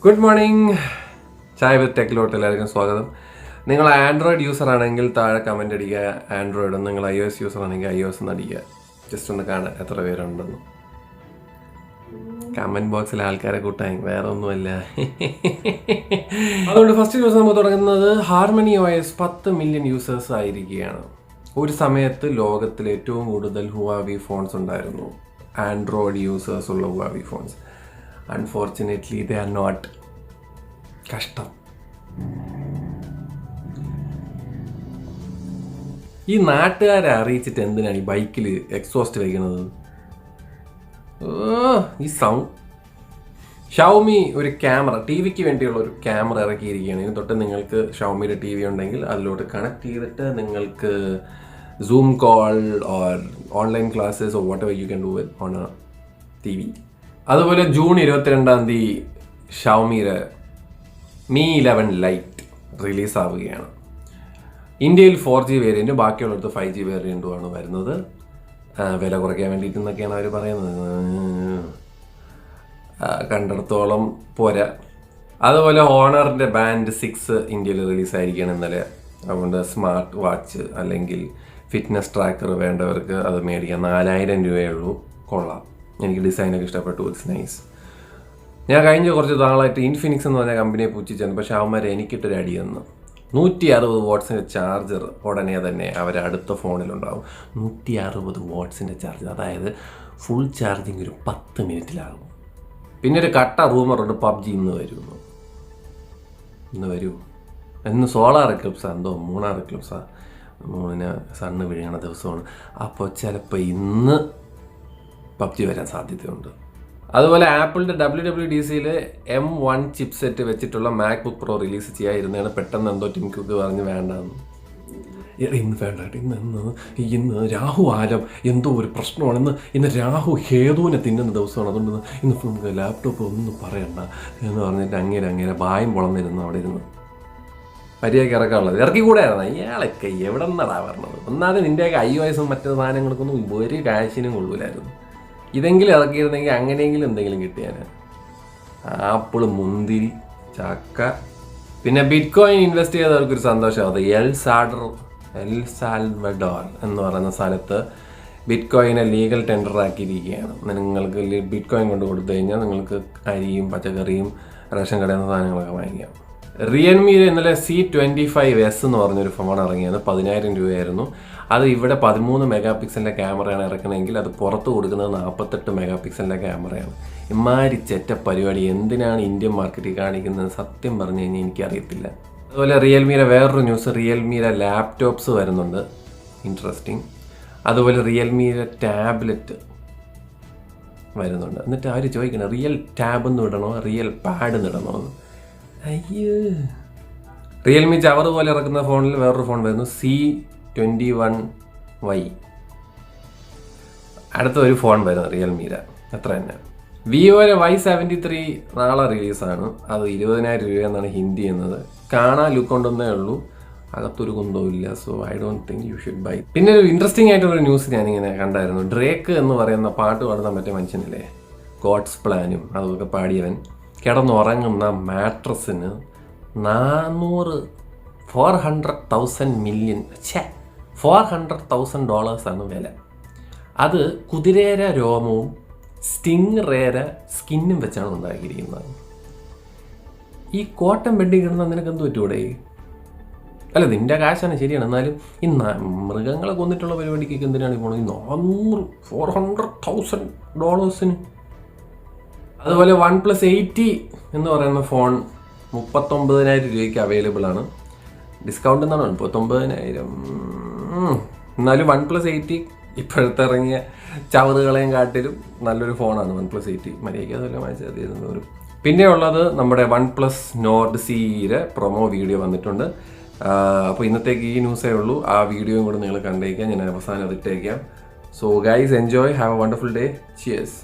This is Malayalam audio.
Good morning. ചായ വിത്ത് ടെക്കിലോട്ട് എല്ലാവർക്കും സ്വാഗതം. നിങ്ങൾ ആൻഡ്രോയിഡ് യൂസർ ആണെങ്കിൽ താഴെ കമൻ്റ് അടിക്കുക ആൻഡ്രോയിഡ്, നിങ്ങൾ iOS യൂസർ ആണെങ്കിൽ iOS എന്ന് അടിക്കുക. ജസ്റ്റ് ഒന്ന് കാണാൻ എത്ര പേരുണ്ടെന്ന്. കമൻറ്റ് ബോക്സിൽ ആൾക്കാരെ കൂട്ടാൻ വേറെ ഒന്നുമല്ല. അതുകൊണ്ട് ഫസ്റ്റ് ന്യൂസ് നമ്മൾ തുടങ്ങുന്നത് ഹാർമണി OS 10 മില്യൺ യൂസേഴ്സ് ആയിരിക്കുകയാണ്. ഒരു സമയത്ത് ലോകത്തിൽ ഏറ്റവും കൂടുതൽ ഹുവാവി ഫോൺസ് ഉണ്ടായിരുന്നു, ആൻഡ്രോയിഡ് യൂസേഴ്സ് ഉള്ള Huawei phones. Unfortunately they are not. കഷ്ടം. ഈ നാട്ടുകാരെ അറിയിച്ചിട്ട് എന്തിനാണ് ഈ ബൈക്കിൽ എക്സോസ്റ്റ് വയ്ക്കുന്നത്? ഈ സൗണ്ട്. ഷൗമി ഒരു ക്യാമറ, ടി വിക്ക് വേണ്ടിയുള്ള ഒരു ക്യാമറ ഇറക്കിയിരിക്കുകയാണ്. ഇതിന് തൊട്ട് നിങ്ങൾക്ക് ഷൗമിയുടെ TV ഉണ്ടെങ്കിൽ അതിലോട്ട് കണക്ട് ചെയ്തിട്ട് നിങ്ങൾക്ക് zoom call or online classes or what ever you can do with on A TV. അതുപോലെ ജൂൺ 22 ഷൗമിയുടെ Mi 11 ലൈറ്റ് റിലീസാവുകയാണ്. ഇന്ത്യയിൽ 4G വേരിയൻറ്റും ബാക്കിയുള്ളടത്ത് 5G വേരിയൻറ്റുമാണ് വരുന്നത്. വില കുറയ്ക്കാൻ വേണ്ടിയിട്ടെന്നൊക്കെയാണ് അവർ പറയുന്നത്. കണ്ടിടത്തോളം പോരാ. അതുപോലെ ഹോണറിൻ്റെ ബാൻഡ് 6 ഇന്ത്യയിൽ റിലീസായിരിക്കുകയാണ് ഇന്നലെ. അതുകൊണ്ട് സ്മാർട്ട് വാച്ച് അല്ലെങ്കിൽ ഫിറ്റ്നസ് ട്രാക്കർ വേണ്ടവർക്ക് അത് മേടിക്കാം. 4000 രൂപയേ ഉള്ളൂ. കൊള്ളാം, എനിക്ക് ഡിസൈനൊക്കെ ഇഷ്ടപ്പെട്ടു. It's nice. ഞാൻ കഴിഞ്ഞ കുറച്ച് നാളായിട്ട് ഇൻഫിനിക്സ് എന്ന് പറഞ്ഞ കമ്പനിയെ പൂച്ചിച്ചാണ്. പക്ഷേ അവന്മാരെ എനിക്കിട്ടൊരു അടി തന്നു. 160 വാട്ട്സിൻ്റെ ചാർജർ ഉടനെ തന്നെ അവരെ അടുത്ത ഫോണിലുണ്ടാവും. 160 വാട്ട്സിൻ്റെ ചാർജർ, അതായത് ഫുൾ ചാർജിങ് ഒരു 10 മിനിറ്റിലാകും. പിന്നെ ഒരു കട്ട റൂമറുണ്ട് PUBG ഇന്ന് വരുന്നു. ഇന്ന് വരൂ. ഇന്ന് സോളാർ എക്ലിപ്സാണ്, എന്തോ മൂണാർ എക്ലിപ്സാണ്, മൂന്നിന് സണ്ണ് വീഴണ ദിവസമാണ്. അപ്പോൾ ചിലപ്പോൾ ഇന്ന് PUBG വരാൻ സാധ്യതയുണ്ട്. അതുപോലെ ആപ്പിളിൻ്റെ WWDCയിൽ M1 ചിപ്പ് സെറ്റ് വെച്ചിട്ടുള്ള MacBook Pro റിലീസ് ചെയ്യാതിരുന്നതാണ്. പെട്ടെന്ന് എന്തോ ടിം കുക്ക് പറഞ്ഞ് വേണ്ടെന്ന്. ഇന്ന് വേണ്ട, ഇന്ന് രാഹു ആലം എന്തോ ഒരു പ്രശ്നമാണെന്ന്. ഇന്ന് രാഹു ഹേതുവിനെ തിന്നുന്ന ദിവസമാണ്, അതുകൊണ്ട് ഇന്ന് നമുക്ക് ലാപ്ടോപ്പ് ഒന്നും പറയണ്ട എന്ന് പറഞ്ഞിട്ട് അങ്ങനെ ബായും പൊളന്നിരുന്നു. അവിടെ ഇരുന്ന് മര്യാദയ്ക്ക് ഇറക്കാനുള്ളത് ഇറക്കിക്കൂടെയായിരുന്നു. ഇയാളൊക്കെ എവിടെ നിന്നാടാ പറഞ്ഞത്? ഒന്നാമത് നിൻ്റെയൊക്കെ iOS മറ്റു സാധനങ്ങൾക്കൊന്നും ഒരു കാശിനും കൊള്ളൂലായിരുന്നു. ഇതെങ്കിലും ഇറക്കിയിരുന്നെങ്കിൽ അങ്ങനെയെങ്കിലും എന്തെങ്കിലും കിട്ടിയാന്. ആപ്പിൾ, മുന്തിരി, ചക്ക. പിന്നെ ബിറ്റ് കോയിൻ ഇൻവെസ്റ്റ് ചെയ്തവർക്കൊരു സന്തോഷം. അത് എൽ സാൽവഡോർ എന്ന് പറയുന്ന സ്ഥലത്ത് ബിറ്റ് കോയിനെ ലീഗൽ ടെൻഡർ ആക്കിയിരിക്കുകയാണ്. നിങ്ങൾക്ക് ബിറ്റ് കോയിൻ കൊണ്ട് കൊടുത്തു കഴിഞ്ഞാൽ നിങ്ങൾക്ക് അരിയും പച്ചക്കറിയും റേഷൻ കടയിൽ നിന്ന് സാധനങ്ങളൊക്കെ വാങ്ങിക്കാം. റിയൽമിയിൽ ഇന്നലെ C25S എന്ന് പറഞ്ഞൊരു ഫോൺ ഇറങ്ങിയത് 10,000 രൂപയായിരുന്നു. അത് ഇവിടെ 13 മെഗാ പിക്സലിൻ്റെ ക്യാമറയാണ് ഇറക്കണമെങ്കിൽ അത് പുറത്ത് കൊടുക്കുന്നത് 48 മെഗാ പിക്സലിൻ്റെ ക്യാമറയാണ്. ഇമാരി ചെറ്റ പരിപാടി എന്തിനാണ് ഇന്ത്യൻ മാർക്കറ്റിൽ കാണിക്കുന്നത്? സത്യം പറഞ്ഞു കഴിഞ്ഞാൽ എനിക്കറിയത്തില്ല. അതുപോലെ റിയൽമിയുടെ വേറൊരു ന്യൂസ്, റിയൽമിയുടെ ലാപ്ടോപ്സ് വരുന്നുണ്ട്, ഇൻട്രസ്റ്റിംഗ്. അതുപോലെ റിയൽമിയുടെ ടാബ്ലറ്റ് വരുന്നുണ്ട്. എന്നിട്ട് അവർ ചോദിക്കണം റിയൽ ടാബ് എന്ന് ഇടണോ റിയൽ പാഡ് എന്ന് ഇടണോ എന്ന്. അയ്യോ. റിയൽമി ചവറ് പോലെ ഇറക്കുന്ന ഫോണിൽ വേറൊരു ഫോൺ വരുന്നു, C21Y. അടുത്ത ഒരു ഫോൺ വരുന്നു റിയൽമിയുടെ, അത്ര തന്നെ. വിവോയുടെ Y73 നാളെ റിലീസാണ്. അത് 20,000 രൂപയെന്നാണ് ഹിന്ദി എന്നത്. കാണാൻ ലുക്ക് ഉണ്ടെന്നേ ഉള്ളൂ, അകത്തൊരു കുന്തവും ഇല്ല. So I don't think you should buy. പിന്നെ ഒരു ഇൻട്രസ്റ്റിംഗ് ആയിട്ടുള്ളൊരു ന്യൂസ് ഞാനിങ്ങനെ കണ്ടായിരുന്നു. ഡ്രേക്ക് എന്ന് പറയുന്ന പാട്ട് പാടുന്ന മറ്റേ മനുഷ്യനില്ലേ, ഗോഡ്സ് പ്ലാനും അതൊക്കെ പാടിയവൻ, കിടന്നുറങ്ങുന്ന മാട്രസിന് $400,000 വില. അത് കുതിരേര രോമവും സ്റ്റിങ് റേര സ്കിന്നും വെച്ചാണ് ഉണ്ടാക്കിയിരിക്കുന്നത്. ഈ കോട്ടൺ ബെഡിൽ കിടന്നാൽ നിനക്ക് എന്ത് പറ്റൂടെ? അല്ല, നിൻ്റെ കാശാണ് ശരിയാണ്, എന്നാലും ഈ മൃഗങ്ങളെ കൊന്നിട്ടുള്ള പരിപാടിക്കൊക്കെ എന്തിനാണ് പോണത്? ഈ $400,000. അതുപോലെ OnePlus 80 എന്ന് പറയുന്ന ഫോൺ 39,000 രൂപയ്ക്ക് അവൈലബിൾ ആണ്. ഡിസ്കൗണ്ട് എന്നാണ് 39,000. എന്നാലും OnePlus 80 ഇപ്പോഴത്തെ ഇറങ്ങിയ ചവറുകളെയും കാട്ടിലും നല്ലൊരു ഫോണാണ് OnePlus 80. മര്യാദയ്ക്ക് അതെല്ലാം വാങ്ങിച്ചത്. പിന്നെ ഉള്ളത് നമ്മുടെ OnePlus Nord Cയുടെ പ്രൊമോ വീഡിയോ വന്നിട്ടുണ്ട്. അപ്പോൾ ഇന്നത്തേക്ക് ഈ ന്യൂസേ ഉള്ളൂ. ആ വീഡിയോയും കൂടെ നിങ്ങൾ കണ്ടേക്കാം. ഞാൻ അവസാനം അതിട്ടേക്കാം. So guys, enjoy, have a wonderful day. Cheers.